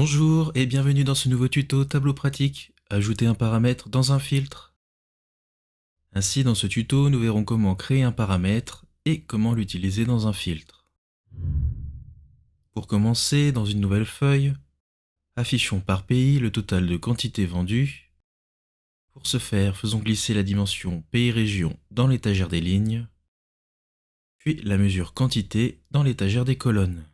Bonjour et bienvenue dans ce nouveau tuto tableau pratique. Ajouter un paramètre dans un filtre. Ainsi, dans ce tuto, nous verrons comment créer un paramètre et comment l'utiliser dans un filtre. Pour commencer, dans une nouvelle feuille, affichons par pays le total de quantités vendues. Pour ce faire, faisons glisser la dimension pays-région dans l'étagère des lignes, puis la mesure quantité dans l'étagère des colonnes.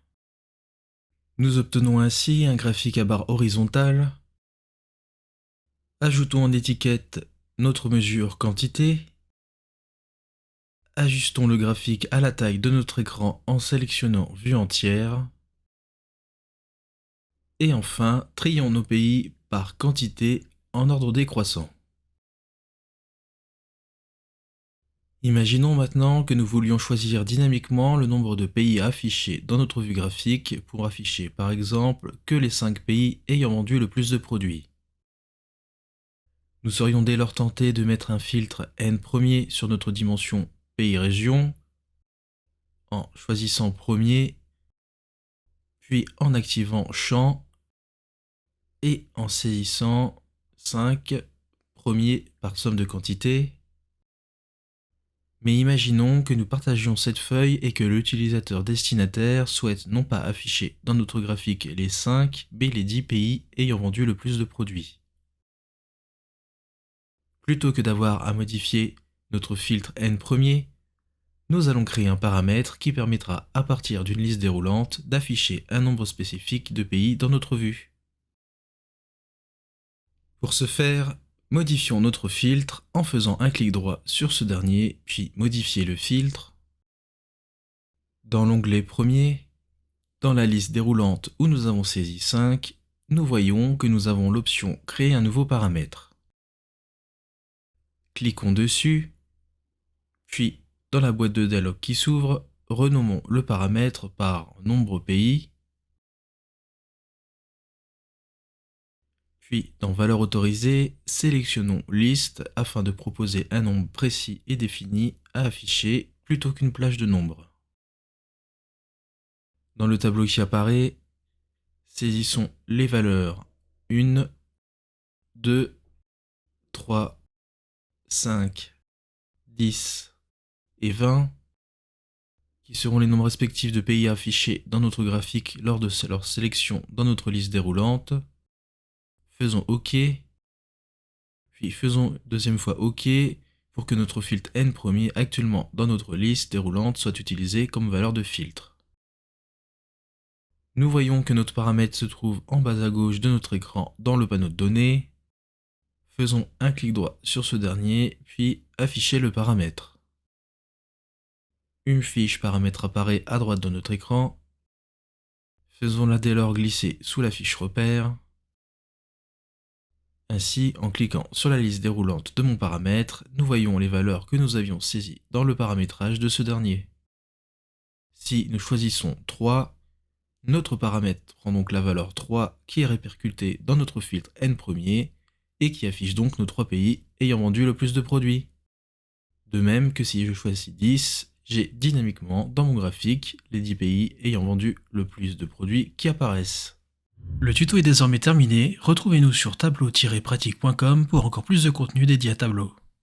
Nous obtenons ainsi un graphique à barre horizontale. Ajoutons en étiquette notre mesure quantité. Ajustons le graphique à la taille de notre écran en sélectionnant vue entière. Et enfin, trions nos pays par quantité en ordre décroissant. Imaginons maintenant que nous voulions choisir dynamiquement le nombre de pays affichés dans notre vue graphique pour afficher par exemple que les 5 pays ayant vendu le plus de produits. Nous serions dès lors tentés de mettre un filtre N premier sur notre dimension pays-région en choisissant premier, puis en activant champ et en saisissant 5 premiers par somme de quantité. Mais imaginons que nous partagions cette feuille et que l'utilisateur destinataire souhaite non pas afficher dans notre graphique les 5, mais les 10 pays ayant vendu le plus de produits. Plutôt que d'avoir à modifier notre filtre N premier, nous allons créer un paramètre qui permettra à partir d'une liste déroulante d'afficher un nombre spécifique de pays dans notre vue. Pour ce faire, modifions notre filtre en faisant un clic droit sur ce dernier, puis modifier le filtre. Dans l'onglet Premier, dans la liste déroulante où nous avons saisi 5, nous voyons que nous avons l'option Créer un nouveau paramètre. Cliquons dessus, puis dans la boîte de dialogue qui s'ouvre, renommons le paramètre par Nombre pays. Puis, dans Valeur autorisée, sélectionnons Liste afin de proposer un nombre précis et défini à afficher plutôt qu'une plage de nombres. Dans le tableau qui apparaît, saisissons les valeurs 1, 2, 3, 5, 10 et 20, qui seront les nombres respectifs de pays affichés dans notre graphique lors de leur sélection dans notre liste déroulante. Faisons OK, puis faisons deuxième fois OK pour que notre filtre N premier actuellement dans notre liste déroulante soit utilisé comme valeur de filtre. Nous voyons que notre paramètre se trouve en bas à gauche de notre écran dans le panneau de données. Faisons un clic droit sur ce dernier, puis afficher le paramètre. Une fiche paramètre apparaît à droite de notre écran. Faisons-la dès lors glisser sous la fiche repère. Ainsi, en cliquant sur la liste déroulante de mon paramètre, nous voyons les valeurs que nous avions saisies dans le paramétrage de ce dernier. Si nous choisissons 3, notre paramètre prend donc la valeur 3 qui est répercutée dans notre filtre N premier et qui affiche donc nos 3 pays ayant vendu le plus de produits. De même que si je choisis 10, j'ai dynamiquement dans mon graphique les 10 pays ayant vendu le plus de produits qui apparaissent. Le tuto est désormais terminé, retrouvez-nous sur tableau-pratique.com pour encore plus de contenu dédié à Tableau.